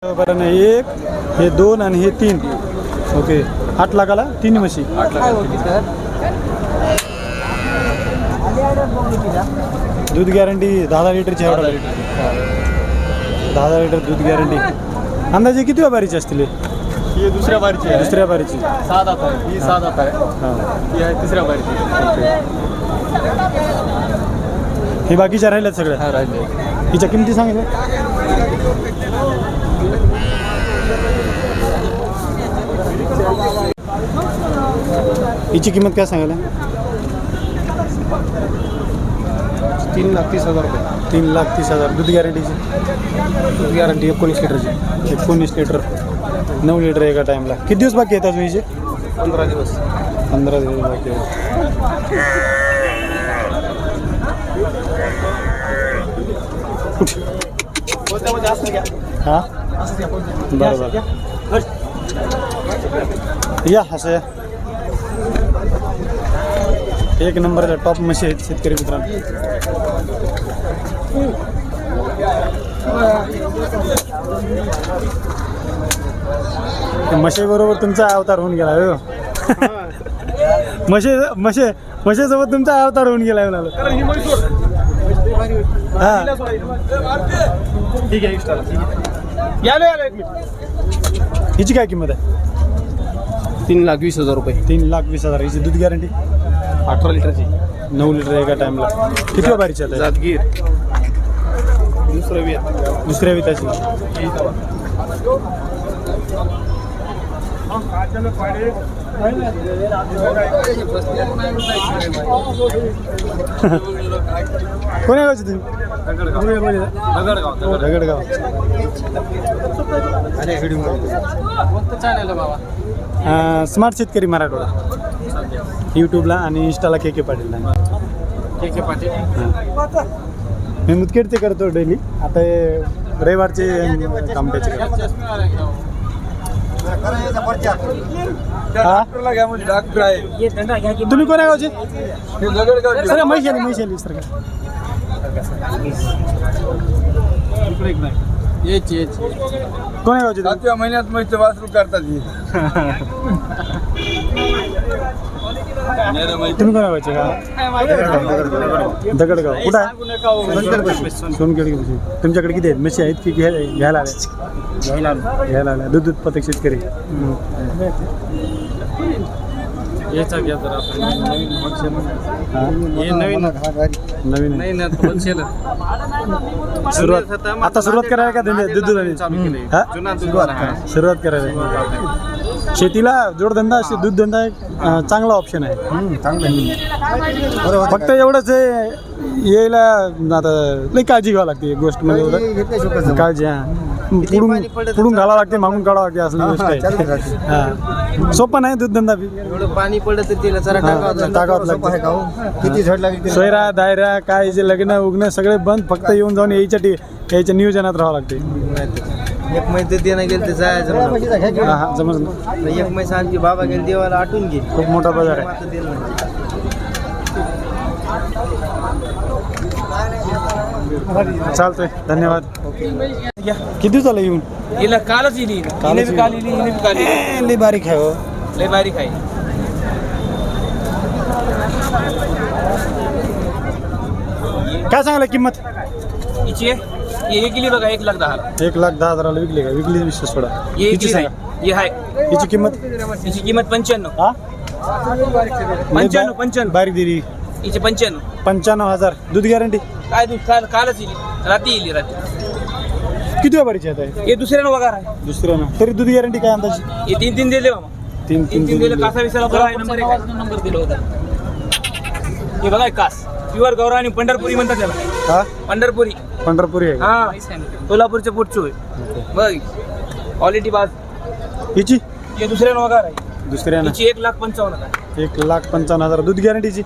बरं नाही, एक हे दोन आणि हे तीन. ओके, 8 लाखाला तीन म्हशी. 8 लाख. दूध गॅरंटी 10 लिटरची आहे. 10 लिटर दूध गॅरंटी. अंदाजे किती व्यापारीची असतील? ही दुसऱ्या बारीची आहे. दुसऱ्या बारीची 7 दात आहे. ही 7 दात आहे. हां. ही आहे तिसऱ्या बारीची. हे बाकीच्या राहिल्यात सगळ्या. हा राहिले. हिच्या किमती सांगितलं? हिची किंमत काय सांगायला? 3,30,000 रुपये. 3,30,000. दूध गॅरंटीची? दूध गॅरंटी 19 लिटरची. 19 लिटर, 9 लिटर एका टाईमला. किती दिवस बाकी आहेत अजून हिचे? 15 दिवस. 15 दिवस बाकी आहेत. हां बरोबर. या असं या. एक नंबरच्या टॉप म्हशी आहेत शेतकरी मित्रांनो. म्हशीबरोबर तुमचा अवतार होऊन गेला हो. म्हशीसोबत तुमचा अवतार होऊन गेला म्हणालो. हां ठीक आहे. हिची काय किंमत आहे? 3,20,000 रुपये. 3,20,000. हिची दूध गॅरंटी? 18 लिटरची. 9 लिटर एका टाईमला. किती व्यापारीची आता? जातगीर. दुसऱ्या विताची. कोण्या गावची तुम्ही? रगडगाव. स्मार्ट शेतकरी मराठवाडा यूट्यूबला आणि इंस्टाला के पाटीलला. मी मुदखेडचे करतो डेली. आता हे रविवारचे कामट्याचे करतो. तुम्ही कोण्या गावचे? Sir Maishali sir. कोण्या गावचे? 7व्या महिन्यात म्हैस वासरू करतात. तुम्ही कोणा गावचे का? दगडगाव. कुठं आहे? सोनखेड. तुमच्याकडे किती आहेत म्हशी? आहेत की घ्यायला आल्या? दूध उत्पादक शेतकरी. याचा घ्या जरा आपण. नवीन नाही ना होलसेल. सुरुवात करायला का दूध सुरुवात करायला? शेतीला जोडधंदा, दूधधंदा एक चांगला ऑप्शन आहे. फक्त एवढंच आहे, यायला आता लई काळजी घ्यावं लागते. गोष्ट म्हणजे काळजी. हां, पुढून घालावं लागते, मागून काढावं लागते. असली गोष्ट आहे. हां, सोपं नाही दूधधंदा बी. एवढं पाणी पडलं तर तिला जरा टाकावं लागतं. किती झड लागली. सोयरा दायरा काय जे लग्न उग्न सगळे बंद. फक्त येऊन जाऊन यायच्या नियोजनात राहावं लागते. एक महिने देणं गेलं तर जायचं. हां समजलं. एक महिने आमची बाबा गेले देवाला आठवून घे. खूप मोठा बाजार आहे. चालतंय, धन्यवाद. किती दिवस झालं येऊन? हिला कालच येईल. लई बारीक आहे हो. लय बारीक आहे. काय सांगायला किंमत? हिची हे गेली बघा 1,10,000. 1,10,000 विकली का? विकली विशेष सोडा. हिची सांगा. हे आहे. हिची किंमत? हिची किंमत 95. हा 95. बारीक दिली. हिची 95. 95,000. दूध गॅरंटी? काय दूध कालच येईल. रात्री येईल. रात्री किती व्यापारीची आता? हे दुसऱ्यानं वगार आहे. दुसऱ्यानं. तरी दूध गॅरंटी काय अंदाजी? हे 3 दिले बाबा. 3 दिले. कासा विसाला नंबर दिला होता. हे बघा कास प्युअर गौराणी पंढरपुरी म्हणतात त्याला. हा पंढरपुरी आहे. हा सोलापूरच्या पुढचं होय. बघ क्वालिटी बाज. हिची? हे दुसऱ्यानं वगार आहे. दुसऱ्यानं. हिची 1,55,000. 1,55,000. दूध गॅरंटीची?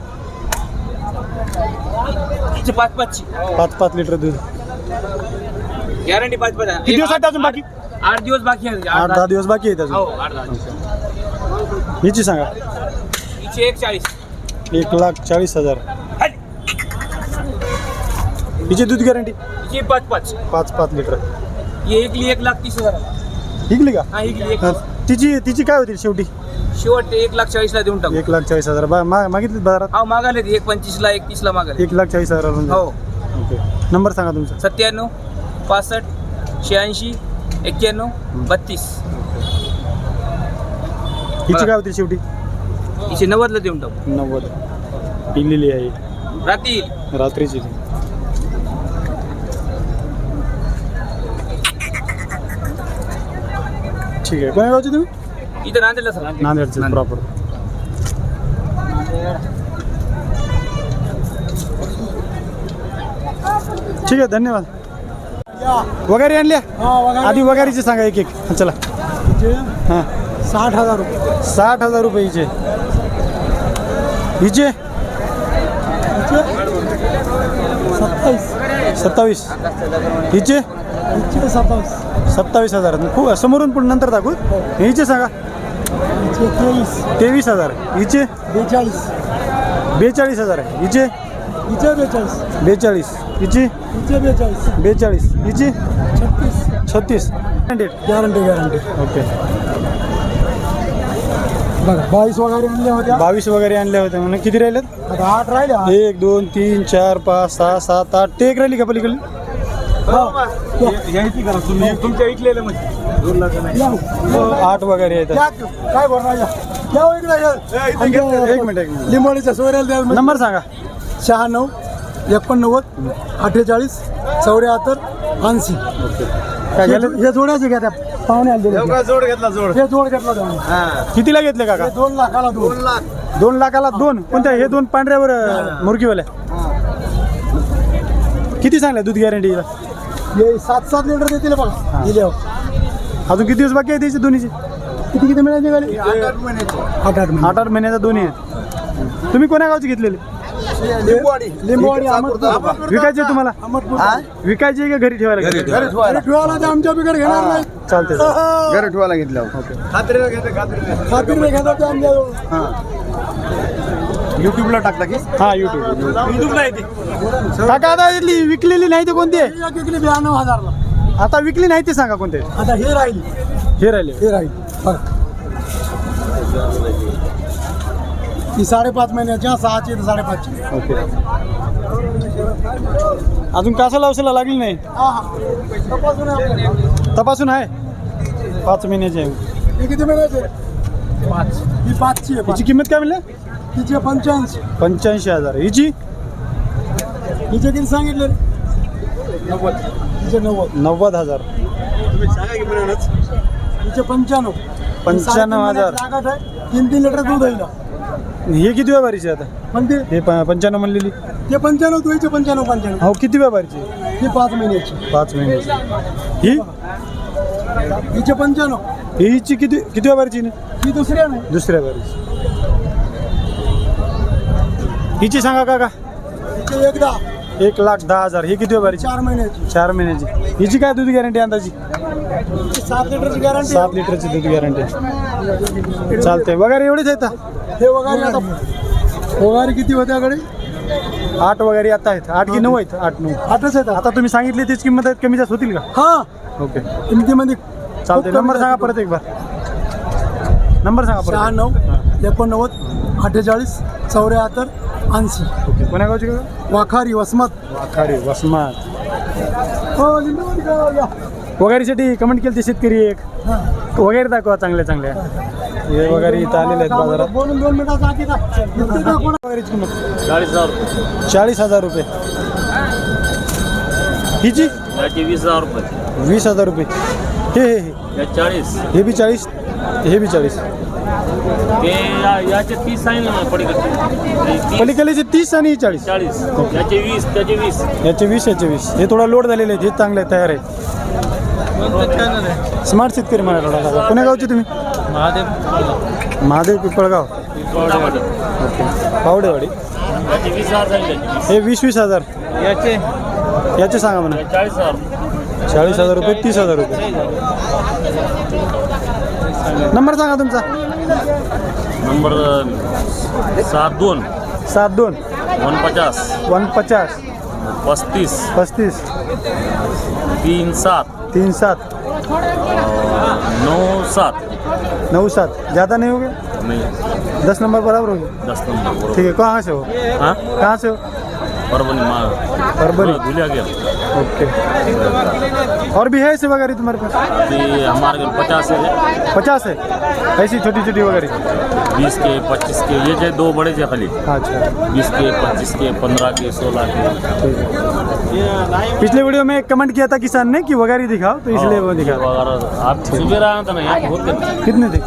हिची 5-5ची. 5 लिटर दूध गॅरंटी 5-5 आहे. किती दिवस आहेत अजून बाकी? 8 दिवस बाकी आहे. 8-10 दिवस बाकी आहेत हो अजून. 8-10. हिची सांगा. हिची 1,40,000. 1,40,000. हिची दूध गॅरंटी? हिची 5-5. 5 लिटर. ये एकली 1,30,000 इकली का हा एकली एक तिची काय होती शेवटी शेवट 1,40,000 ला देऊन टाकू 1,40,000 मागितली बाजारात हा मागाले 1,25,000 1,30,000 मागाले 1,40,000 हो ओके नंबर सांगा तुमचा 97 65 86 91 32 हिची काय होती शेवटी हिचे 90 ला देऊन टाकू 90 इकलेली आहे रात्री रात्रीची ठीक आहे कोण्या गावची तुम्ही इथं नांदेडला सर नांदेडचे प्रॉपर ठीक आहे धन्यवाद वगैरे आणल्या आधी वगैरेची सांगा एक चला हां 60,000 रुपये 60,000 रुपये हिचे हिचे 27 हिचे 27,000 खूप समोरून पण नंतर दाखवू हिचे सांगा 23,000 हिचे 42,000 हिचे 42 हिची 42 हिची 36 गॅरंटी ओके बघा 22 वगैरे आणल्या होत्या 22 वगैरे आणल्या होत्या म्हणून किती राहिलेत आता 8 राहिल्या 1 2 3 4 5 6 7 8 ते एक राहिली का पलीकडली तुमच्या ऐकलेलं म्हणजे 8 वगैरे येतात काय भरणार एक मिनिट लिंबोळीच्या सोयऱ्याला द्या नंबर सांगा 96 89 48 74 80 काय झालं हे जोडायचे का त्या पाहुणे आले जोड घेतला जोड हे जोड घेतला जाऊन कितीला घेतले काका 2 लाखाला 2 लाखाला 2 कोणत्या हे 2 पांढऱ्यावर मुरगीवाल्या किती सांगल्या दूध गॅरंटीला हे 7-7 लिटर देतील बघा दिल्यावर अजून किती दिवस बाकी आहे त्याचे दोन्हीचे किती मिळाली गाडी 8-8 महिने 8 महिन्याचा दोन्ही आहेत तुम्ही कोण्या गावचे घेतलेले लिंबवाडी विकायचे तुम्हाला विकायचे का घरी ठेवायला ठेवायला ते आमच्या बिकडे घेणार नाही चालते घरी ठेवायला घेतलं ओके खात्री नाही घेतात ते आमच्याजवळ युट्यूबला टाकता की हा युट्यूब काका आता इथली विकलेली नाही ते कोणती आहे एक विकली 92,000ला आता विकली नाही ते सांगा कोणते आता हे राहील हे राहिले हे राहील बघा ही 5.5 महिन्याच्या 6ची 5.5ची ओके अजून कासा लावसाला लागली नाही हा तपासून आहे आपल्याला. तपासून आहे 5 महिन्याची आहे हे किती महिन्याचे 5 ही 5ची आहे हिची किंमत काय म्हणलं तिचे 85 85,000 हिची हिचे किती सांगितले 90 हिचे 90,000 हिचे 95 95,000 लागत आहे 3 लिटर दूध आहे हे किती व्यापारीची आता पण ते हे 95 म्हणलेली ते 95 तुझे 95 हो किती व्यापारीची ही 5 महिन्याची 5 महिन्याची ही हिचे 95 हिची किती व्यापारीची ही दुसऱ्या नाही दुसऱ्या व्यापारीची हिची सांगा काका हिचे 1,10,000 ही किती व्यापारीची 4 महिन्याची 4 महिन्याची हिची काय दूध गॅरंटी अंदाजी 7 लिटरची गॅरंटी 7 लिटरची दूध गॅरंटी चालते वगैरे एवढेच येतात हे वगैरे आता वगैरे किती होत्या कडे 8 वगैरे आता आहेत 8 की 9 आहेत 8-9 8च आहेत आता तुम्ही सांगितली तीच किंमत आहेत कमी जास्त होतील का हा ओके किमतीमध्ये चालते नंबर सांगा परत एक बार नंबर सांगा परत 96 89 48 74 80 ओके कोण्या गावची का वाखारी वसमत वाखारी वसमात हो लिंबूवाडी गाव या. वगैरेसाठी कमेंट केली शेतकरी एक हा. वगैरे दाखवा चांगल्या हे वगैरे इथं आलेले आहेत बाजारात बोलून 2 मिनिटात आधी का इथे का कोण वगैरेची किंमत 40,000 40,000 रुपये हिची याची 20,000 रुपये 20,000 रुपये हे या 40 हे बी 40 हे बी 40 ते याचे 30 आहे ना पलीकडचे पलीकडे 30 आणि 40 40 याचे 20 त्याचे 20 याचे 20 याचे 20 हे थोडा लोड झालेले आहेत हे चांगले तयार आहेत स्मार्ट शेतकरी मला पुण्या गावचे तुम्ही महादेव पिंपळगाव ओके पावडेवाडी याचे 20,000 झाले हे 20,000 याचे सांगा म्हणा 40,000 40,000 रुपये 30,000 रुपये नंबर सांगा तुमचा नंबर 72 72 49 150 35 35 37 37 9-7 9-7 ज़्यादा नहीं हो गया? नहीं 10 नंबर बराबर हो गया। 10 नंबर ठीक है, कहाँ से हो? हाँ कहाँ से हो? परभणी मार परभणी। धुलिया गया ओके। और भी है ऐसे वगैरह तुम्हारे पास? अभी हमारे घर 50 है 50 है ऐसी छोटी छोटी वगैरह? 20 के 25 के ये जो दो बड़े थे खाली अच्छा 20 के 25 के 15 के 16 के ठीक है। पिछले वीडियो में एक कमेंट किया था किसान ने कि वगैरह दिखाओ, तो इसलिए वो दिखा। वगैरह आप सुबह आया था ना यहाँ बहुत थे कितने थे?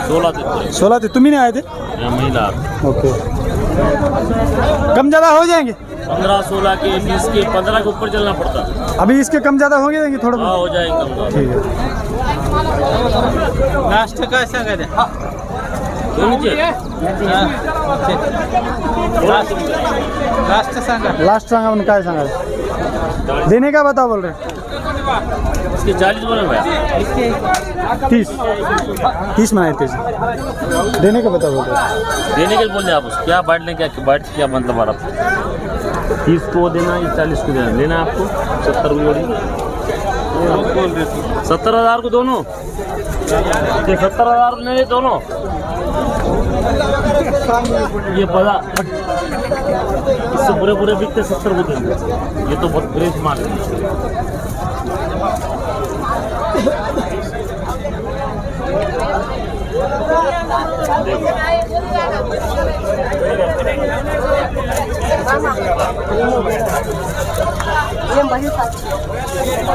16 थे 16 थे। तुम ही नहीं आए थे? यहाँ महिला ओके। कम ज़्यादा हो जाएंगे? 15-16 के 20 के 15 के ऊपर चलना पड़ता अभी इसके कम ज़्यादा हो जाएंगे थोड़ा हाँ बहुत? हो जाएंगे कम ठीक है। लास्ट काय सांगायचं लास्ट सांगा लास्ट सांगा म्हणून काय सांगा? देने का बताओ बोल रहे? इसके 40 बोले भैया 30 में आए थे। देने का बताओ बोल रहे? देने के लिए बोल रहे आप उसको क्या बांटने क्या बांट क्या मतलब आ रहा 30 को देना या 40 को देना लेना आपको 70 को जोड़ी 70,000 को दोनों ये 70,000 को नहीं दोनों ये बड़ा इससे पूरे पूरे बिकते 70 को देंगे ये तो बहुत फ्रेश माल है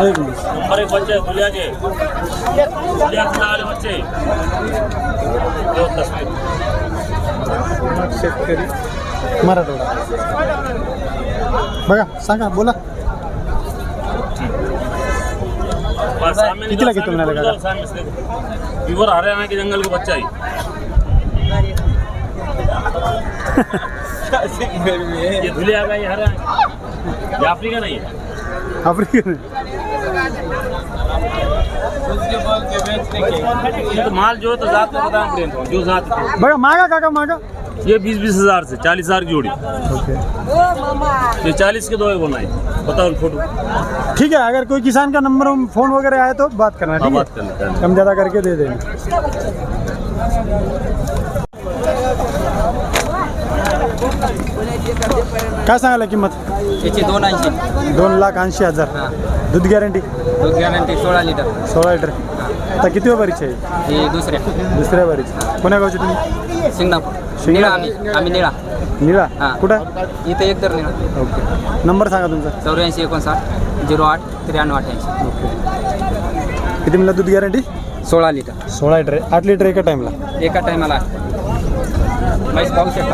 एक मिनट। नंबर 1 बच्चे दुलिया के वाले बच्चे जो तस्वीर मराठवाडा बघा सांगा बोला किती लगे तुमने लगा? प्योर हरियाणा के जंगल का बच्चा ही ये धुलिया का ये हरियाणा ये अफ्रीका नहीं है अफ्रीकन है। ये तो माल जो है तो जात में बताना पड़ेगा जो जात बघा मागा काका मागा। ये 20-20 हज़ार से 40,000 की जोड़ी ओके ये 40 के दो है बनाए बताओ फोटो ठीक है। अगर कोई किसान का नंबर फोन वगैरह आए तो बात करना, ठीक बात है? कर लेते हैं कम ज़्यादा करके दे देंगे। काय सांगायला किंमत? याची 280 2,80,000 दूध गॅरंटी? दूध गॅरंटी 16 लिटर 16 लिटर। आता किती बारीची आहे? ही दुसऱ्या बारीची. कोण्या गावची तुम्ही? सिंगणापूर निळा आम्ही निळा निळा हां. कुठं? इथे एक तर निळा ओके नंबर सांगा तुमचा. 84 59 08 93 88 ओके किती मिळालं दूध गॅरंटी? 16 लिटर 16 लिटर 8 लिटर एका टाईमला. एका टायमाला म्हैस पाहू शकता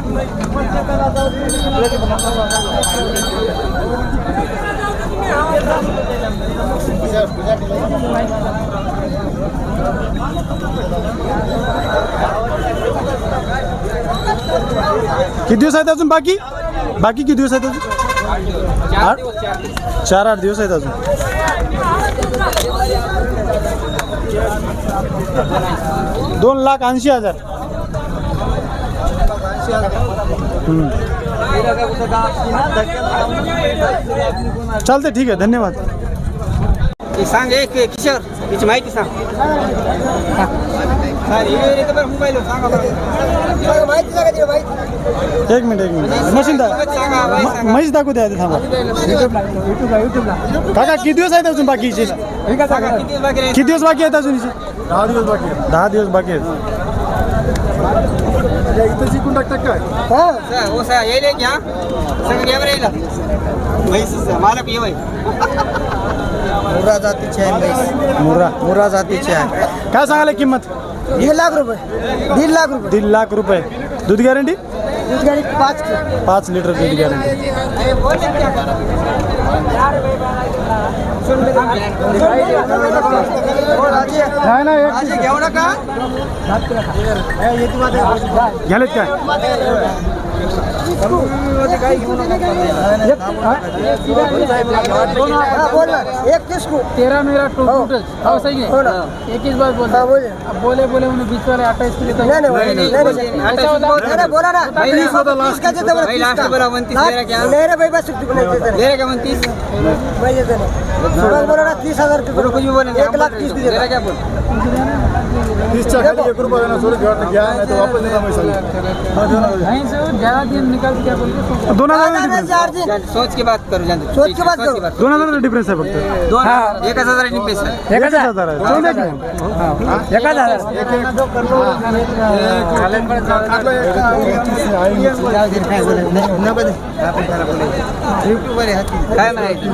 किती दिवस आहेत अजून बाकी किती दिवस आहेत अजून? 4-8 दिवस आहेत अजून. 2,80,000. चालते ठीक आहे धन्यवाद. सांग एक किशोर याची माहिती सांग एक मिनिट मशीन म्हैस दाखवू द्या आधी थांबा. काका किती दिवस आहेत अजून बाकीचे? किती दिवस बाकी आहेत अजून? 10 दिवस बाकी आहेत. 10 दिवस बाकी आहेत. इथं शिकून टाकतात काय? हो सर येईल घ्या सगळं घ्या बरं येईल म्हैस मालक येऊ मुर्रा जातीची आहे म्हैस. मुर्रा जातीची आहे. काय सांगायला किंमत? 1.5 लाख रुपये 1.5 लाख रुपये 1.5 लाख रुपये. दूध गॅरंटी? दूध गाडी 5 लिटर दूध गॅरंटी. नाही घेऊ नका घ्यालेत काय? बोल ना 31 को 13 मेरा टोटल हाँ सही है हो ना। एक ही बात बोल हाँ बोलिए अब बोले बोले उन्हें बीच वाले 28 के लिए तो नहीं बोला ना 30 होता लास्ट का देता बोला 30 बोला 29 मेरा क्या नहीं रे भाई बस तू नहीं देता मेरा क्या 29 भाई देता नहीं सुबह बोला ना 30,000 के कुछ भी बोले 1,30,000 मेरा क्या बोल 30 च्या खाली 1 रुपया ना सोडून घ्या घ्या नाही तर वापस देता पैसा नहीं से ज्यादा दिन निकाल के क्या बोल रहे 2,000 4 दिन सोच के बात करो जानते सोच के बात करो 2,000 डिफरन्स आहे फक्त 1,000 नहीं पैसा 1,000 आहे जाऊ दे की. काय माहिती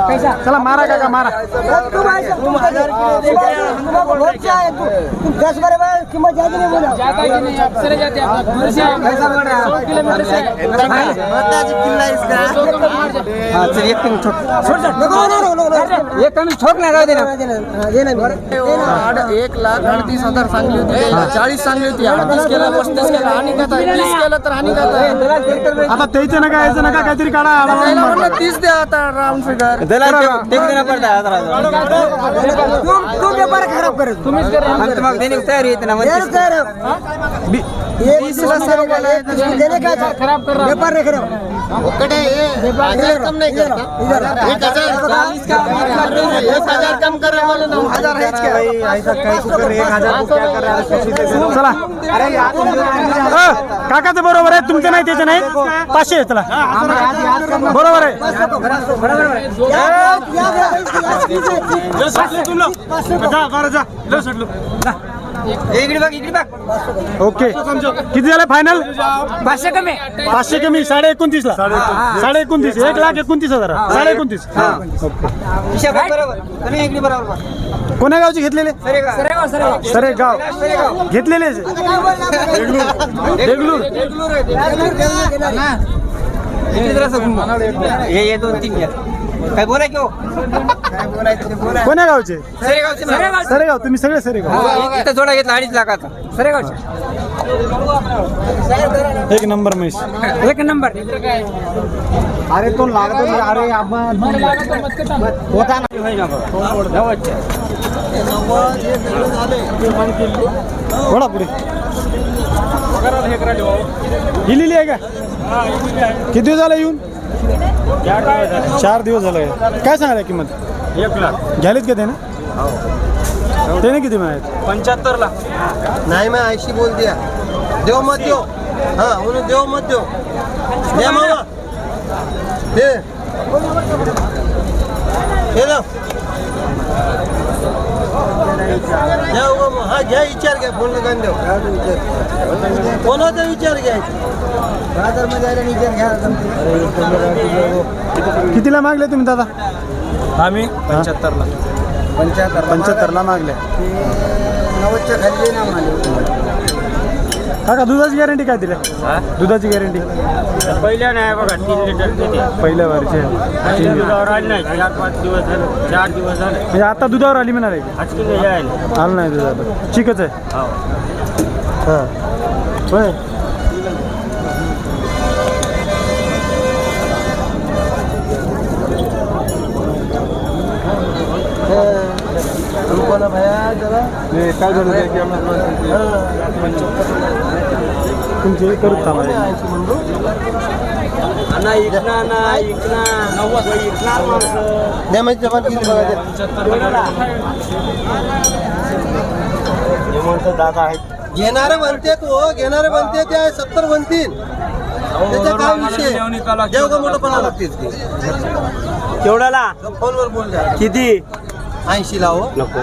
हे चला मारा काका मारा तू भाई तुम 10 बराबर कीमत ज्यादा नहीं बोला जाता कि नहीं आप चले जाते आप दूर से 100 किलोमीटर से चल एक कमी छोड़ नो एक कमी छोड़ ना देना देना 1,38,000 सांगली होती 40 सांगली होती 38 केला 35 केला आणि का 30 केलं तर आणि का आता त्याचं नका यायचं नका काहीतरी काढा म्हणलं 30 द्या आता राऊंड फिगर देना पड़ता है तुम व्यापार खराब कर तुम्हीच करा हम तुम्हारे देने की तैयारी है इतना देने का खराब कर रहा व्यापार नहीं खराब कम नहीं करता इधर 1,000 कम कर रहे वाले 9,000 है ऐसा काही कुकर 1,000 क्या कर रहा है चला काकाचं बरोबर आहे तुमचं नाही त्याचं नाही 500 आहे, चला बरोबर आहे इकडे बघ ओके किती झालं फायनल 500 कमी 500 कमी 29.5 ला 29.5 1,29,000 29.5 हिशोब बरोबर तुम्ही इकडे बरोबर कोण्या गावचे घेतलेले सरे गाव घेतलेले देगलूर इकडे जरा ये 2-3 घ्या काय बोला क्यों कोण्या गावचे सरेगाव सरेगाव तुम्ही सगळे सरेगाव इथं जोडा घेतला 2.5 लाखाचा एक नंबर म्हैस एक नंबर अरे तो लागतो अरे आपण होता थोडा पुढे ही लिहिली आहे का किती दिवस झाला येऊन 4 दिवस झाले काय सांगायला किंमत 1 लाख घ्यालीच का त्याने त्याने किती मिळाले 75 ला नहीं मैं ऐसी बोल दिया देव मत दो हाँ उन्हें देव मत दो दे मामा दे दो हा घ्या विचार घ्या फोन लगान देव कोणाचा विचार घ्यायचा बाजारमध्ये आल्याने विचार घ्या कितीला मागले तुम्ही दादा आम्ही 75 ला 75 ला मागले 90च्या खाली ना म्हणाले काका दुधाची गॅरंटी काय दिल्या दुधाची गॅरंटी पहिल्या नाही बघा 3 लिटर देते पहिल्या वर्षी दुधावर आली नाही 4-5 दिवस झाले 4 दिवस झाले म्हणजे आता दुधावर आली म्हणाले आज किलो यायला आलं नाही दुधावर चिकच आहे हां होय भया जरा काय झालं तुमचे करूच थांबा दादा आहेत घेणारे म्हणते तो घेणारे म्हणते ते 70 म्हणतील त्याचा काय विषय देव का मोठं पणा लागतेच केवढ्याला फोनवर बोल द्या किती 80 ला हो नको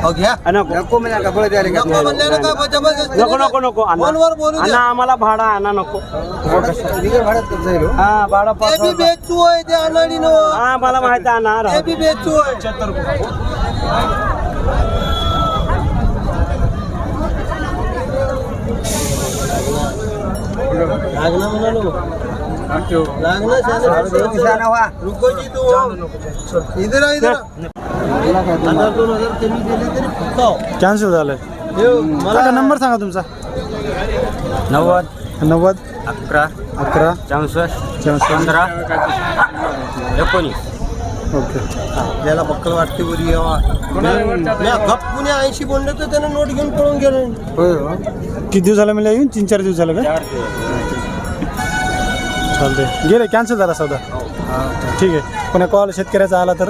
हो घ्या नको मला कपडे द्यायला नको म्हणल्यानं काय जबरदस्ती नको फोनवर बोलू द्या आम्हाला भाडा आणा नको बिगर भाड्यात जाईल हा भाडा ते बी बेचू आहे ते अनाडी नो हा मला माहिती आहे ते बी बेचू आहे निशाणा व्हा. कॅन्सल झालंय. काका नंबर सांगा तुमचा. 90 90 11 11 64 64 15 19. ओके. आपल्याला बक्कल वाटते बरी गप्पूने 80 बोलले तर त्यानं नोट घेऊन पळून गेलं. किती दिवस झाला मला येऊन? 3-4 दिवस झालं का? चालते. गेले कॅन्सल झाला सौदा. ठीक आहे. कोणा कॉल शेतकऱ्याचा आला तर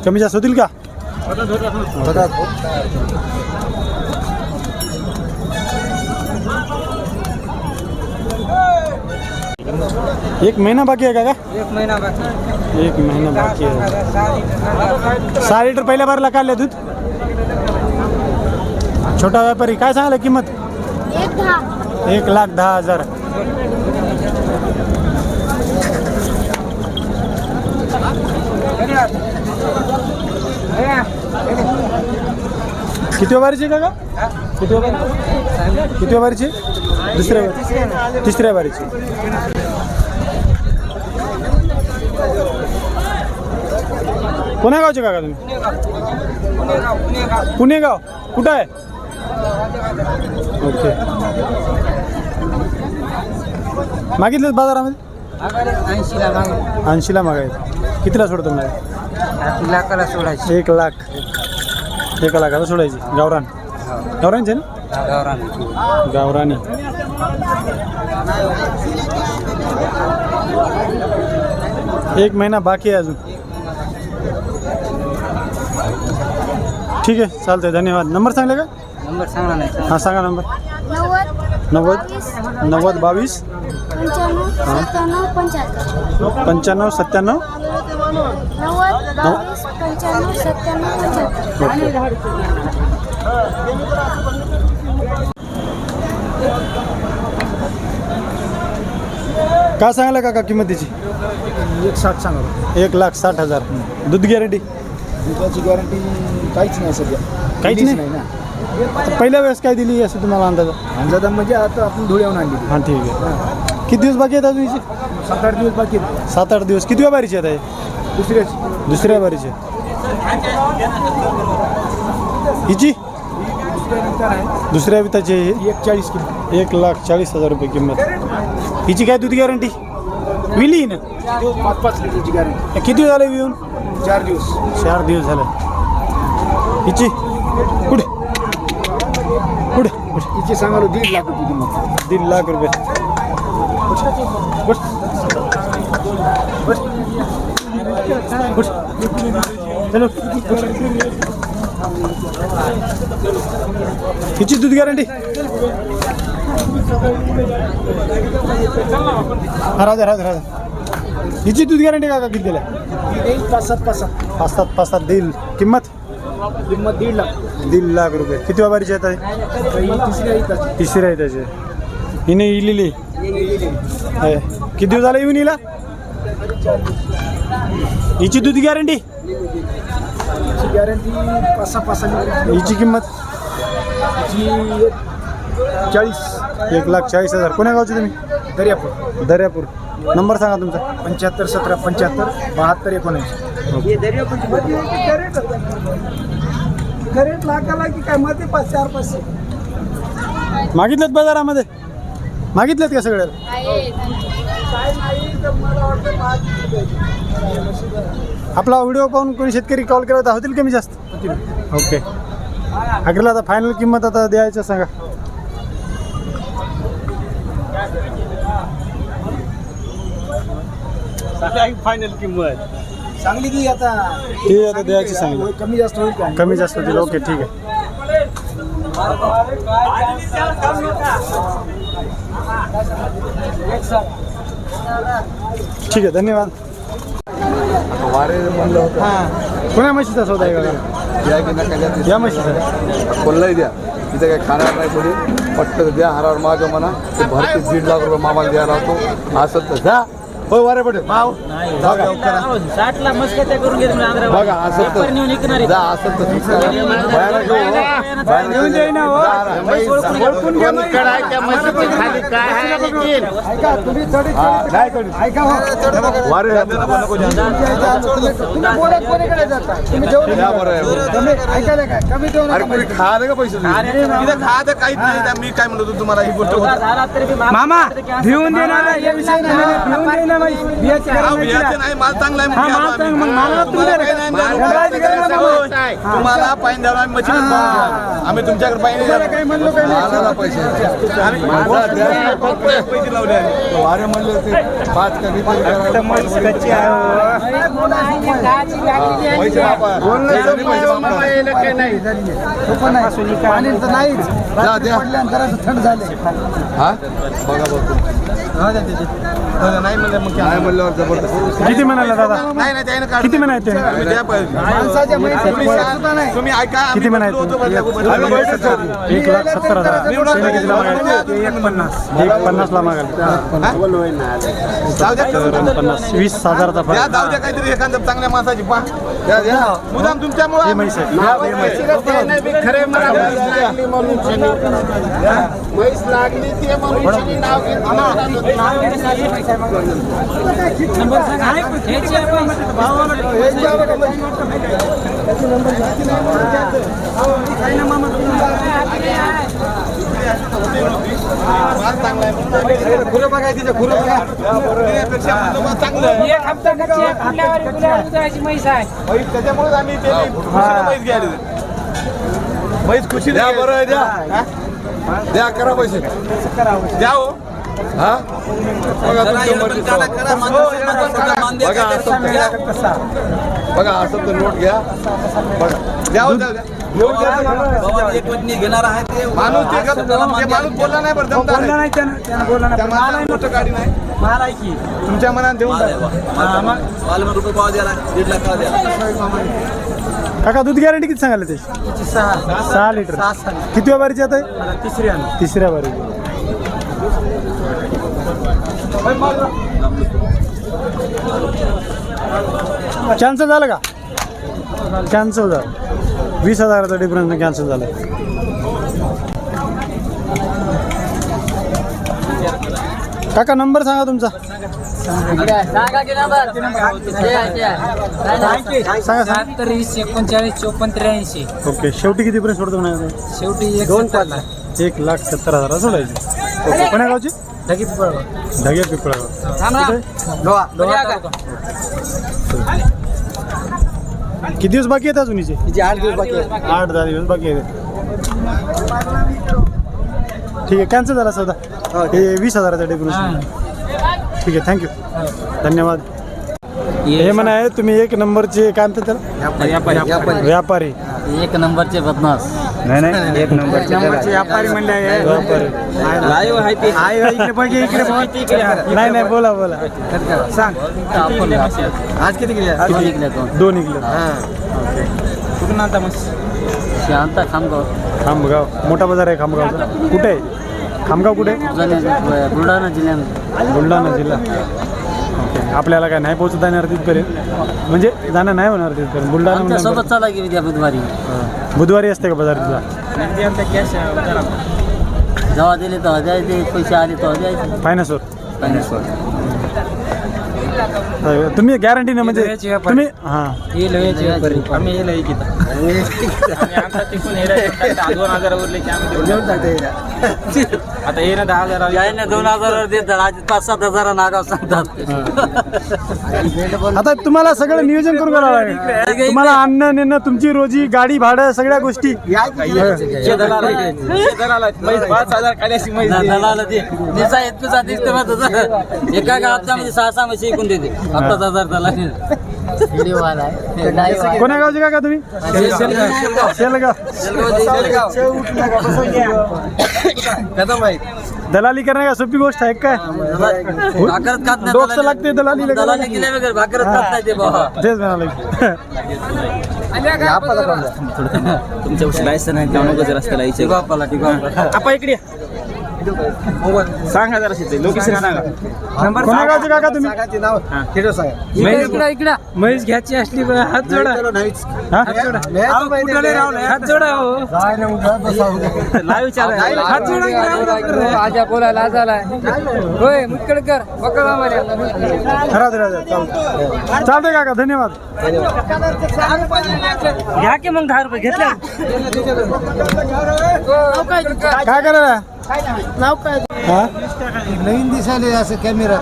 कमी जास्त होतील का? एक महिना बाकी आहे का? 1 महिना बाकी. 1 महिना बाकी आहे. 6 लिटर पहिल्या बारला काढले दूध. छोटा व्यापारी काय सांगायला किंमत? 1,10,000. किती वारीचे का? किती वारीचे? तिसऱ्या वारीचे. कोण्या गावचे काका तुम्ही? पुणेगाव. कुठं आहे? ओके. मागितलं बाजारामध्ये? 80ला मागं. 80ला मागायचं. कितीला सोडतो मला? 1 लाखाला सोडायची. 1 लाख. 1 लाखाला सोडायची. गावरान. गावरानचे ना? गावरानी. एक महिना बाकी आहे अजून. ठीक आहे चालतंय. धन्यवाद. नंबर सांगले का? नंबर सांगा नाही. हां सांगा नंबर. 90 90 22 95 97 काय सांगायला काका किंमतीची? 160 सांगा. 1,60,000. दूध गॅरंटी? दुधाची गॅरंटी काहीच नाही सध्या. काहीच नाही ना. पहिल्या वेळेस काय दिली असं तुम्हाला अंदाज? अंदाजा म्हणजे आता आपण धुळ्याहून आणली. हां ठीक आहे. किती दिवस बाकी आहेत अजून? 7-8 दिवस बाकी आहेत. 7-8 दिवस. किती व्यापारीचे आहेत? दुसऱ्याची दुसऱ्या वारीचे. हिची दुसऱ्या विताची 140 किलो. 1,40,000 रुपये किंमत. हिची काय दूध गॅरंटी? विली ना? 5-5 लिटरची गॅरंटी. किती दिवस झाले येऊन? 4 दिवस. 4 दिवस झाले. हिची कुठे कुठे? हिची सांगालो 1.5 लाख रुपये किंमत. 1.5 लाख रुपये. चलो. हिची दूध गॅरंटी? राजा हिची दूध गॅरंटी का किती दिल्या? 5-7 देईल. किंमत 1.5 लाख. 1.5 लाख रुपये. किती व्यापारीचे आहेत? तिसऱ्या आहे त्याचे. हिने इलेली किती दिवस झाले येऊन हिला? हिची दूध गॅरंटी? Guarantee 5-6 litre. हिची किंमत? 40. 1,40,000. कोण्या गावचे तुम्ही? दर्यापूर. नंबर सांगा तुमचा. 75 17 75 72 19. करेट लाखाला की काय मध्ये 4-5. मागितलेत बाजारामध्ये? मागितलेत का सगळ्याला? आपला व्हिडिओ पाहून कोणी शेतकरी कॉल केला तर होतील कमी जास्त? ओके. अकराला आता फायनल किंमत आता द्यायचं सांगा. फायनल किंमत चांगली की आता ते आता द्यायची सांगितलं. कमी जास्त होईल का? कमी जास्त होतील. ओके ठीक आहे. ठीक आहे धन्यवाद. वारे म्हणलं होतं हां कोण्या म्हशीचा सौदा आहे का? या की नका द्या. या म्हशीचा. कोणलाही द्या. इथं काही खाणार नाही कोणी. पटकन द्या. हारावर मागं म्हणा ते भरते 1.5 लाख रुपये मामाला द्यायला होतो. असं तर द्या. हो वारे पटेल भाव साठला मस्त त्या करून घेत बघा असं तर नेऊन विकणार जा असं तर येऊन जाई ना हो. ओळखून घ्या नाही. ऐका तुम्ही वारे तुम्ही बोलत कोणीकडे जाता तुम्ही जेवढे ऐकायला काय कमी देऊ अरे कोणी खायला का पैसे खायचं काहीच नाही मी काय म्हणतो तुम्हाला ही गोष्ट मामा भिवून देणार नाही, हे विषय नाही. भिवून देणार नाही. बियाची गरज नाही तिला. नाही माल चांगला आहे हा, माल चांगला. मग मालाला तुम्ही तुम्हाला द्या काही ना. नाही गरजाची गरज नाही. तुम्हाला पाणी द्यावं आम्ही मच्छी आम्ही तुमच्याकडे पाणी तुम्हाला काही म्हणलो काही नाही पैसे लावले वारे म्हणले होते 5 कधी पाणी तर नाहीच पडल्यानंतर थंड झाले बघा नाही म्हणलं मग काय म्हणल्यावर जबरदस्त किती म्हणाला दादा? नाही नाही त्याने काढून किती म्हणायचे? माणसाच्या तुम्ही ऐका किती म्हणायचे? 1,70,000. त्याने कितीला मागायला? 1,50 ला मागायला. 20,000चा द्या फरक. जाऊ द्या काहीतरी एखाद्या चांगल्या माणसाची पा मुदाम तुमच्यामुळे म्हैस आहे. खुरं बघा तिथे खुरं बघा चांगलं त्याच्यामुळेच आम्ही ते म्हैस घ्यायला म्हैस खुशी द्या बरं द्या द्या करा पैसे द्या हो हा बघा असं तर नोट घ्या बघा द्या नोट घ्या घेणार आहे ते माणूस ते माणूस बोलला नाही बरं दमदार बोलला आहे. नाही त्यानं बोलला त्या नाही. माणसाला मोठं गाडी नाही माल आहे की. तुमच्या मनात देऊन टाका. ₹1,000 पाव द्याला 1.5 लाख द्या काका दूध गॅरंटी किती सांगायला ते? 6 लिटर. किती व्यापारीची आता आहे? तिसऱ्या बारी. कॅन्सल झालं का? कॅन्सल झालं. 20,000चा डिफरन्स कॅन्सल झालं. काका नंबर सांगा तुमचा. सांगा सांगा. 39 39 54 83. ओके. शेवटी कितीपर्यंत सोडतो म्हणायचं? शेवटी 1,70,000. 1,70,000 सोडायची. ओके. कोण्या गावची? ढगी पिंपळगाव. ढगे पिपळागाव. किती दिवस बाकी आहेत अजून हिचे? 8 दिवस बाकी 8-10 दिवस बाकी आहेत. ठीक आहे. कॅन्सल झाला सौदा. हे 20,000चा डिफरन्स. ठीक आहे. थँक्यू. धन्यवाद. हे म्हणा आहे तुम्ही 1 नंबरचे काय म्हणतात त्याला? व्यापारी. 1 नंबरचे बदमाश. नाही 1 नंबरचे व्यापारी म्हणले. व्यापारी. नाही बोला सांग. आज किती गेले? 2 निघले. कुठून आणता मग? शांता खामगाव. खामगाव. मोठा बाजार आहे खामगावचा. कुठे आहे खामगाव? कुठे? बुलढाणा जिल्ह्यामध्ये. बुलढाणा जिल्हा. ओके. आपल्याला काय नाही पोहोचता येणार तिथपर्यंत, म्हणजे जाणं नाही होणार तिथपर्यंत. बुलढाणा सोबत चला की उद्या बुधवारी. बुधवारी असते का बाजार तुझा? जेव्हा दिले तेव्हा द्यायचे, पैसे आले तेव्हा द्यायचे. फायनान्सवर. तुम्ही गॅरंटी ना म्हणजे तुम्ही हां आम्ही येईल की आमचा तिकून 2,000 उरले की आम्ही आता ये ना 10,000 2,000 देतात. 5-7 नागाव सांगतात. आता तुम्हाला सगळं नियोजन करून करावं लागेल. तुम्हाला अन्न नेणं, तुमची रोजी, गाडी भाडं, सगळ्या गोष्टी. 5,000 खाली अशी म्हैस दिली. एका गावात 6-6 म्हशी विकून देते. 7,000 झाला. कोण्या गावचे काका तुम्ही? शेलगाव. दलाली करणं का सोपी गोष्ट आहे काय? डोकं लागते दलाली. तेच म्हणाले. तुमच्या लायसन आहे रस्त्याला आपण इकडे सांगा जरा शेती लोकेशन सांगा. कोण्या गावचे काका तुम्ही म्हैस घ्यायची असली हात जोडा हा? हात जोडा हो हात जोडा आजा बोलायला आज आलाय होय मुतकडकर बघा आम्हाला चालतंय काका धन्यवाद. घ्या की मग 10 रुपये घेतले काय करायला नाव काय हा नवीन दिसायले असं कॅमेरा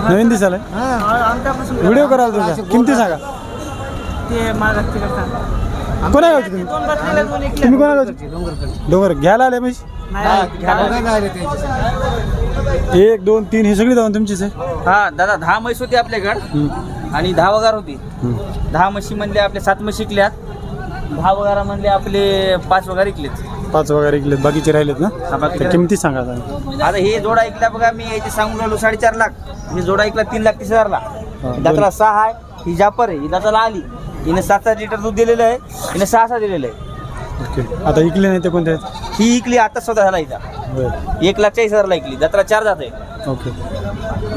नवीन दिसायला व्हिडिओ कराल तुमचा किमती सांगा. कोणा गावचे तुम्ही तुम्ही कोणा गावचे डोंगर घ्यायला आले म्हशी 1 2 3 हे सगळी जाऊन तुमचीच आहे. हा दादा 10 म्हैस होती आपल्याकडे आणि 10 वगार होती. 10 म्हशी म्हणले आपले 7 म्हशी इकल्यात. 10 वगारा म्हणले आपले 5 वगार इकलेत. 5 वगैरे ऐकलेत बाकीचे राहिलेत ना. तर किमती सांगा आता हे जोडा ऐकला बघा मी याची सांगून राहिलो 4.5 लाख. हे जोडा ऐकला 3,30,000 ला. दाताला 6 आहे. ही जापर आहे. ही दाताला आली. हिने 7-7 लिटर दूध दिलेलं आहे. हिने 6-6 दिलेलं आहे. ओके आता इकले नाही ते कोणते आहेत? ही इकली आता स्वतः झाला इथं बरं 1,40,000 ला इकली. दाताला 4 जात आहे. ओके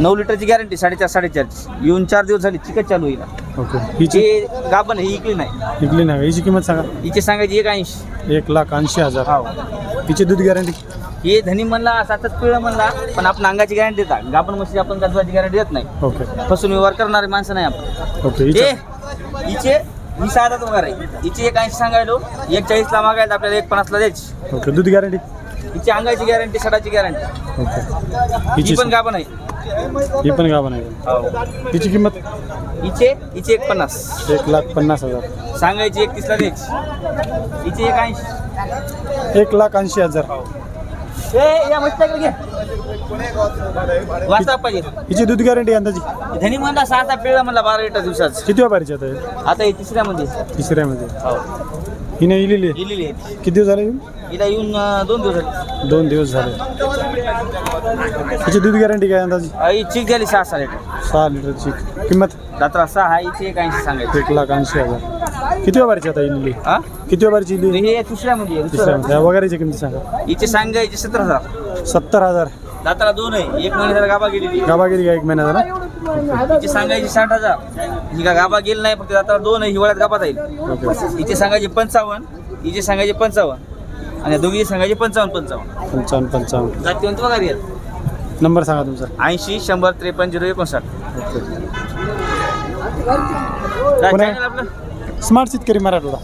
9 लिटरची गॅरंटी 4.5 येऊन 4 दिवस झाली चिकट चालू येईल. ओके हिची हे गाभण ही इकली नाही. इकली नाही हिची किंमत सांगा. हिचे सांगायची 1,80,000. 1,80,000. हो हिची दूध गॅरंटी हे धनी म्हणला 7च पिळं म्हणला पण आपण अंगाची गॅरंटी देतात. गाभण म्हशी आपण गजवाची गॅरंटी देत नाही. ओके फसून व्यवहार करणारे माणसं नाही आपण. ओके हे हिचे ही 6 दात वगैरे आहे. हिचे 1,80 सांगायलो 1,40 ला मागायला आपल्याला 1,50 ला द्यायची. ओके दूध गॅरंटी हिची अंगाची गॅरंटी सडाची गॅरंटी. ओके ही हिची पण गाभण आहे. ही पण गाभण आहे. हिची किंमत हिचे 1,50 1,50,000. सांगायची 31 ला द्यायची. हिचे 1,80 1,80,000. या मस्त्याकडे घे वाचता पाहिजे. हिची दूध गॅरंटी अंदाजी धनी म्हणला 6 पिळा म्हणला 12 लिटर दिवसाच. किती व्यापारीची आता हे? आता हे तिसऱ्यामध्ये तिसऱ्यामध्ये हो हिने इलेली आहे. दिलेली आहे. किती दिवस झाले येऊन? हिला येऊन 2 दिवस झाले. 2 दिवस झाले. हिची दूध गॅरंटी काय अंदाजी? ही चिक झाली 6 लिटर. 6 लिटरची किंमत दात्रा 6 आहे. हिची 1,80 सांगायची. 1,80,000. किती व्यापारीची आता इलेली? हा किती व्यापारीची इलेली? हे तिसऱ्यामध्ये आहे. तिसऱ्यामध्ये वगैरेची किमती सांगा. हिचे सांगायचे 17,000. 70,000. दाताला 2 आहे. 1 महिन्याला गाभा गेलेली. गाबा गेली का 1 महिना झाला? हिचे सांगायची 60,000. ही का गाभा गेली नाही फक्त दाताला 2 आहे. हिवाळ्यात गाभा जाईल. ओके हिचे सांगायचे 55. हिचे सांगायचे 55 आणि दोघी सांगायचे 55. 55. जातीवंत वगैरे आहेत. नंबर सांगा तुमचा. 80 100 53 059. काय कोण आहे? channel आपलं? स्मार्ट शेतकरी मराठवाडा.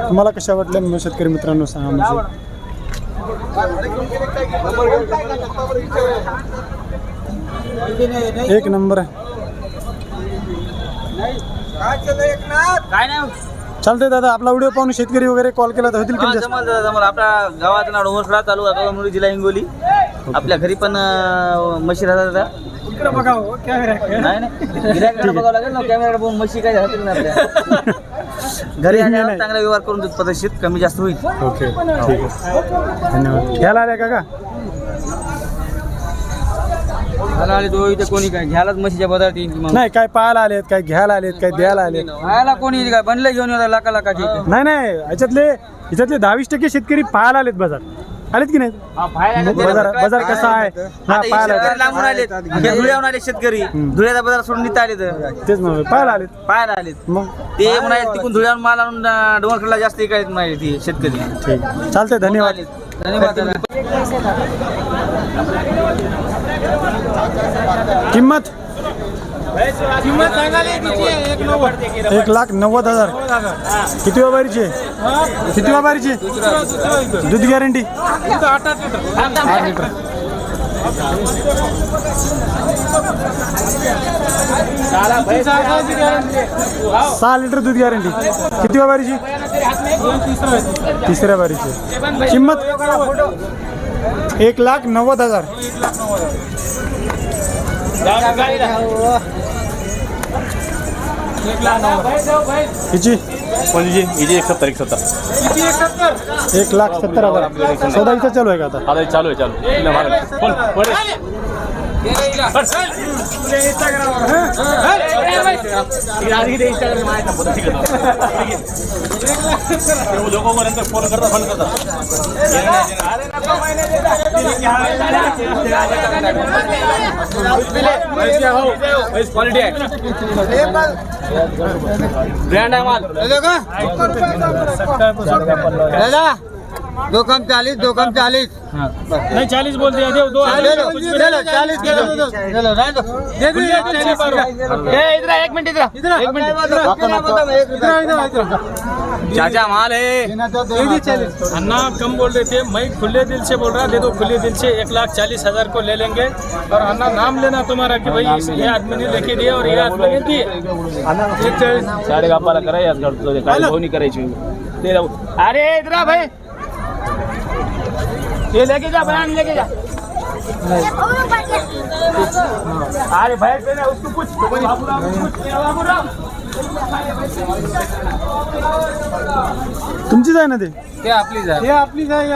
तुम्हाला कशा वाटल्या शेतकरी मित्रांनो सांगा. म्हणजे 1 नंबर आहे. काय नाही चालतंय दादा आपला व्हिडिओ पाहून शेतकरी वगैरे कॉल केला तर होतील हा, किती? जमल दादा, जमल. आपल्या गावात नाव डोंगरखडा तालुका कळमनुरी जिल्हा हिंगोली. आपल्या घरी पण म्हशी राहतात दादा. नाही नाही गिऱ्हाईकाकडे बघावं लागेल ना. कॅमेराकडे बघून म्हशी काय राहतील ना आपल्या घरी आल्यावर चांगला व्यवहार करून देत. पद्धतशीर कमी जास्त होईल. ओके ठीक आहे धन्यवाद. घ्यायला आल्या का? आले तो इथे कोणी काय घ्यायलाच म्हशीच्या बदलात येईल मग. नाही काय पाहायला आलेत काय घ्यायला आलेत काय द्यायला आलेत? व्हायला कोणी येईल काय बनले घेऊन येतात लाका लाखाची. नाही नाही याच्यातले 20% शेतकरी पाहायला आलेत बाजार. आलेत की नाही? बाजार कसा आहे हा पाहायला लांबून आलेत. हे धुळ्याहून आले शेतकरी. धुळ्याचा बाजार सोडून इथं आले तर तेच म्हणून पाहायला आलेत. पाहायला आलेत. मग ते म्हणाले तिकडून धुळ्याहून माल आणून डोंगरकडला जास्त इकायला म्हणाले ती शेतकरी. ठीक चालतंय धन्यवाद. धन्यवाद दादा. किंमत 1,90,000. किती व्यापारीची आहे? किती व्यापारीची आहे? दूध गॅरंटी 8 लिटर. सहा लिटर दूध गॅरंटी. किती व्यापारीची? तिसऱ्या वारीची. किंमत 1,90,000. हिची 1,70,000. 1,70,000. सौदा इथं चालू आहे का आता? चालू आहे. क्वालिटी आहे ब्रँड आहे माल दादा 2 कम 40 2 कम 40 नहीं 40 बोल दिया दे दो 40 इधर एक मिनट चाचा माल है अन्ना कम बोल रहे थे, मैं खुले दिल से बोल रहा, दे दो खुले दिल से 1,40,000 को ले लेंगे। और अन्ना नाम लेना तुम्हारा कि भाई ये आदमी ने लेके दिया और ये आदमी ने दिए। साडे गापाला करा याच करतो काय भावनी करायची ते राहू. अरे इधर भाई ये लेके जा बयान लेके जा. अरे भाई पे ना उसको कुछ तुमचीच आहे ना ते ते आपलीच आहे आपलीच आहे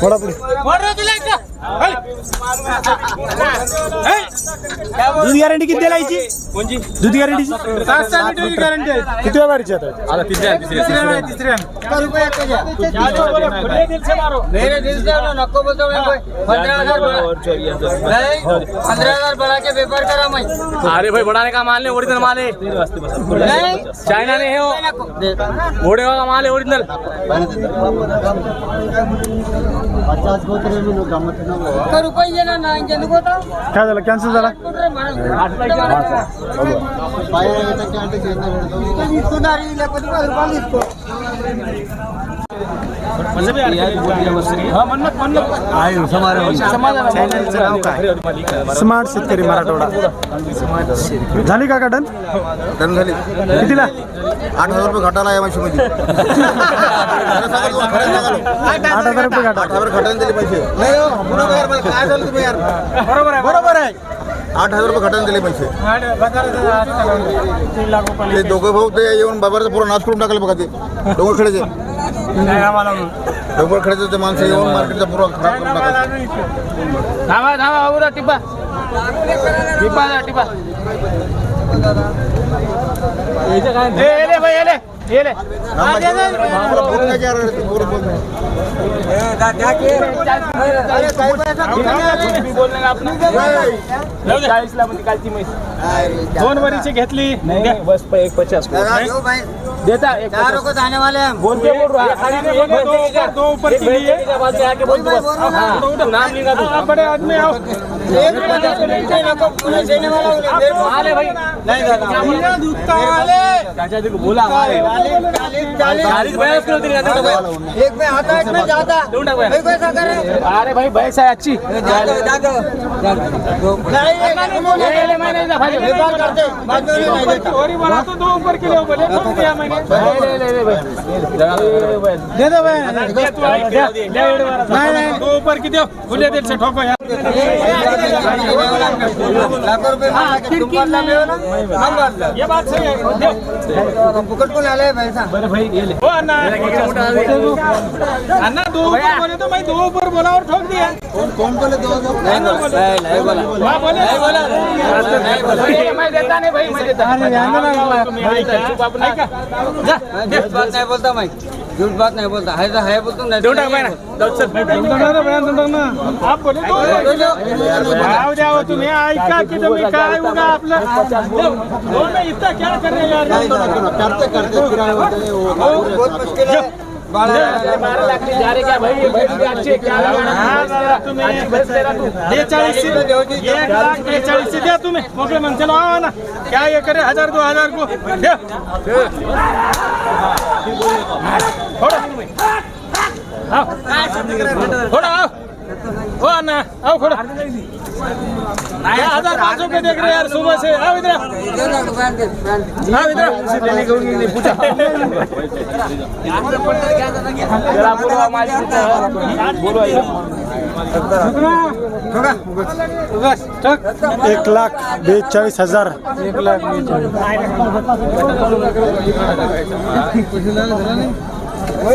थोडा पुढे दूध गॅरंटी किती द्यायची कोणची दूध गॅरंटीची 7 लिटर गॅरंटी आहे किती वारीची आता आता तिसऱ्या मेरे दिल से नको बोलतो मैं कोई 15,000 बढ़ा के व्यापार करा मैं. अरे भाई बढ़ाने का माल नहीं ओरिजिनल माल है नहीं चाइना नहीं है वो घोड़े का माल है ओरिजिनल. रुपये ना ఎందుకు काय झालं कॅन्सल झाला स्मार्ट शेतकरी मराठवाडा झाली का डन डन झाली कितीला 8,000 रुपये घटाला या माहिती 8,000 रुपये घाटा 8,000 घटाने दिले पैसे नाही हो, पुन्हा यार मला काय झालं तुम्ही यार बरोबर आहे 8,000 रुपये घटाने दिले पैसे ते दोघं भाऊ ते येऊन बाबाचा पुरा नाश करून टाकले बघा ते डोंगर खेळायचे डोंगर खेळायचे ते माणसं येऊन मार्केटचा पुरा खराब करून टाकायचे. धावा धावा उरा टिपा टिपा टिपा भाई ये दोन वरीची घेतली बस 1,50 देता एक को जाने वाले हम बोलते बोल रहा दो ऊपर के लिए आके बोल दो बस नाम लिखा दो बड़े आदमी आओ देने वाला भाई चाचा जी को बोला एक में आता एक में जाता भाई कैसा करे. अरे भाई भैंस है अच्छी व्यापार करते बाद में नहीं देता. और ही बोला तो दो ऊपर के लिए बोले तो दिया मैंने दे दो भाई नहीं दो ऊपर की दो खुले दिल से ठोको यार लाखों रुपए तुम बदला में हो ना ये बात सही है फुकट को ले पैसा. भाई ये ले ओ अन्ना अन्ना दो ऊपर बोले तो मैं दो ऊपर बोला और ठोक दिया कौन बोले 2,000 नहीं बोला वहाँ बोले मैं देता नहीं भाई मैं देता झूठ बात नहीं बोलता मैं झूठ बात नहीं बोलता है बोलता नहीं आप बोले जाओ जाओ तुम्ही ऐका की तुम्ही काय उगा आपलं इतना क्या कर रहे यार बहुत मुश्किल है. 12 लाख की जा रहे क्या भाई भाई अच्छे क्या दे 40 से 1,40,000 से द्या तुम्ही मोकळे मग चलो आओ ना क्या ये करे 1,000 2,000 को दे थोड़ा थोड़ा आओ हो ना आओ थोड़ा 1,500 के देख रहे यार सुबह से आओ इधर आओ इधर पूछा बोलो 1,42,000.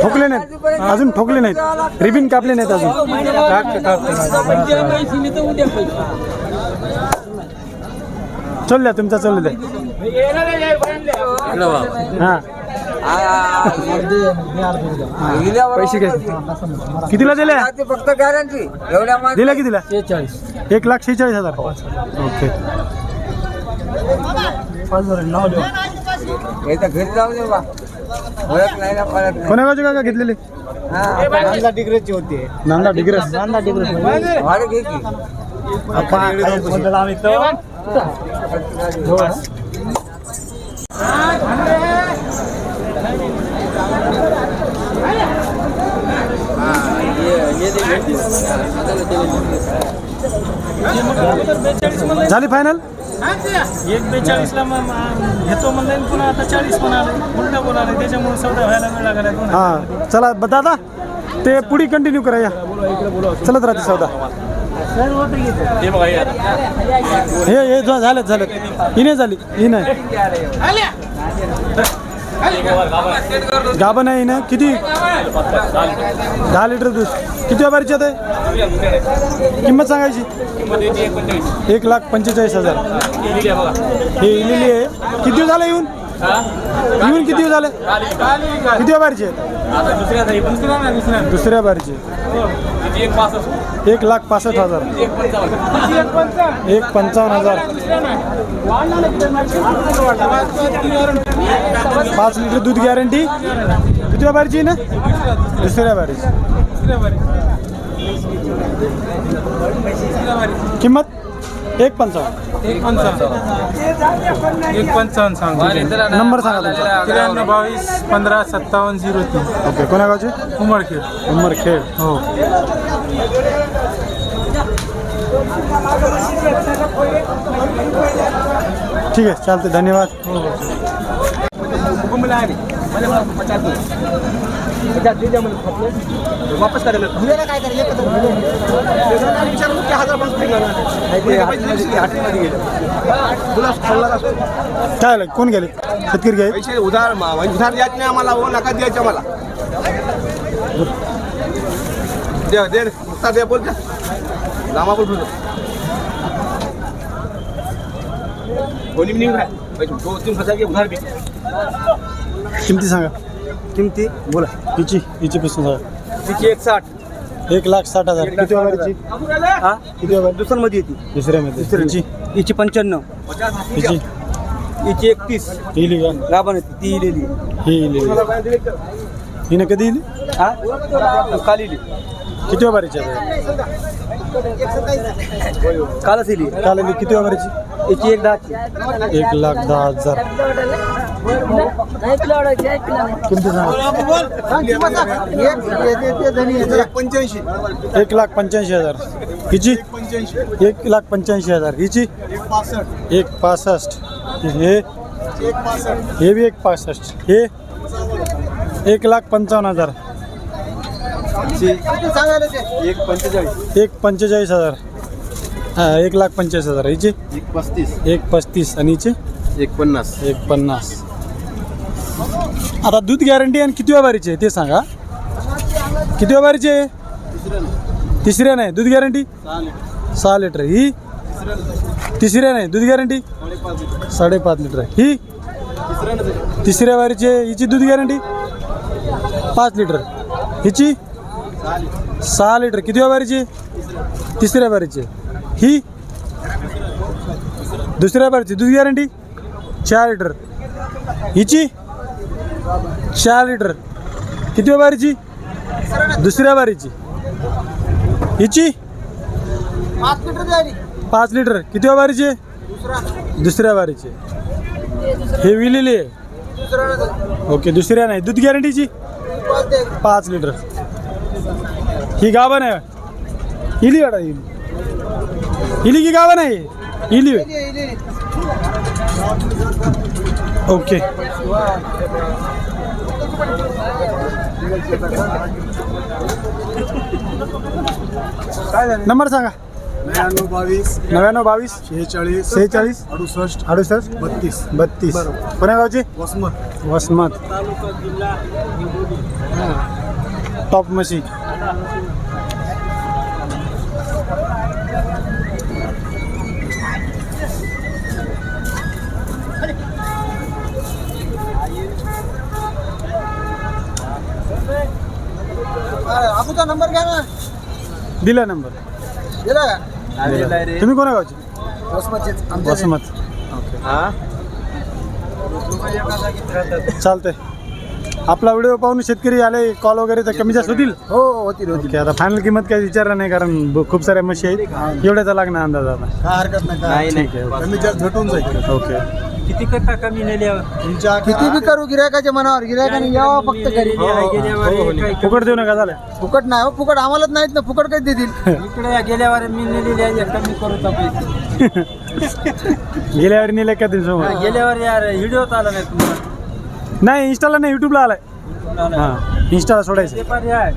ठोकले नाहीत अजून, ठोकले नाहीत, रिबिन कापले नाहीत अजून. चल द्या तुमचा, चल द्या. हा पैसे कितीला दिले? फक्त गॅरंटी एवढ्या दिला कितीला? 1,46,000. ओके. घरी जाऊ दे बा, ओळख नाही ना पळत नाही. कोण्या गावचे काका घेतलेले? नांदा डिग्रेची होती. नांदा डिग्रस. भाडं घे की. झाली फायनल? 1,42ला घेतो म्हणलं, पुन्हा आता 40 म्हणाले, उलटा बोलाले, त्याच्यामुळे सौदा व्हायला वेळ लागला. हा चला दादा, ते पुढे कंटिन्यू करा, या चलत राहते सौदा. हे झालं ही नाही झाली, ही नाही गाभण आहे ना. किती? 10 लिटर दूध. किती व्यापारीचे ते? किंमत सांगायची? 1,45,000. हे इलेली आहे. किती दिवस झाले येऊन? किती दिवस झाले? किती व्यापारीचे? दुसऱ्या व्यापारीचे. 1,65,000. 1,55,000. 5 लिटर दूध गॅरंटी. किती व्यापारीची ना? दुसऱ्या व्यापारीची. किंमत 1,55 सांग. नंबर सांगा तुमचा. 93,22,15,57,03. ओके. कोण्या गावचे? उमरखेड. हो. ठीक आहे, चालते, धन्यवाद. वापस करायला काय आलं? कोण गेले? शेतकरी घ्याय पैसे उधार द्यायचे नाही आम्हाला, हो नका द्यायचे आम्हाला. दे दे बोल का लामा बोल कोणी नाही काय 2-3 उधार भी. किमती सांगा. किमती बोला. हिची पासून सांगा. तिची 1,60. 1,60,000. किती व्यापारीची? हा किती व्यापारी? दुसऱ्यामध्ये येते. दुसऱ्यामध्ये. हिची 95. हिची हिची 31. इली का? गाभण होती ती इलेली. ही इली. हिनं कधी इली? हा काल इली. किती व्यापारीची आहे? कालच इली. काल इली. किती व्यापारीची? हिची 1,10. 1,10,000. किमती सांगा. 1,85,000. हिची 1,85,000. हिची 1,65,000. हे बी 1,65,000. हे 1,55,000. 1,45,000. हा 1,45,000. हिची 1,35,000. आणि हिची 1,50,000. आता दूध गॅरंटी आणि किती व्यापारीची आहे ते सांगा. किती व्यापारीची आहे? तिसऱ्या नाही दूध गॅरंटी. 6 लिटर. ही तिसऱ्या नाही दूध गॅरंटी 5.5 लिटर. ही तिसऱ्या वारीची आहे. हिची दूध गॅरंटी 5 लिटर. हिची 6 लिटर. किती व्यापारीची आहे? तिसऱ्या वारीची. ही दुसऱ्या बारीची दूध गॅरंटी 4 लिटर. हिची 4 लिटर. किती बारीची? दुसऱ्या बारीची. हिची 5 लिटर. किती बारीची? दुसऱ्या बारीची. हे विलेली आहे. ओके. दुसऱ्या नाही दूध गॅरंटीची 5 लिटर. ही गाभण आहे. इली गाडा इली इली की गाभण आहे? इली. ओके. नंबर सांगा. 99 22 46 68 32. कोण्या गावचे? वसमत. टॉप म्हशी. अबूचा नंबर घ्या ना. दिला नंबर. दिला का? तुम्ही कोण्या गावचे? वसमत. चालतंय. आपला व्हिडिओ पाहून शेतकरी आले कॉल वगैरे तर कमी जास्त होतील? हो होतील ओके. आता फायनल किंमत काही विचारणार नाही कारण खूप साऱ्या म्हशी आहेत. एवढ्याचा लागणार अंदाज आता. काय हरकत नाही. ठीक आहे. कमी जास्त भेटून जाईल. ओके. किती करता कमी नेल्यावर? किती बी करू गिरायकाच्या मनावर. गिरायकाने यावं फक्त घरी. फुकट देऊ नका. झालं. फुकट नाही हो, फुकट आम्हालाच नाहीत ना. फुकट काही देतील. इकडे गेल्यावर मी नेलेली कमी करू पैसे. गेल्यावर नेले का दिवस? गेल्यावर यार व्हिडिओ आला नाही तुम्हाला. नाही इंस्टाला नाही, युट्यूबला आलाय. हां इंस्टाला सोडायचं. ते पर्याय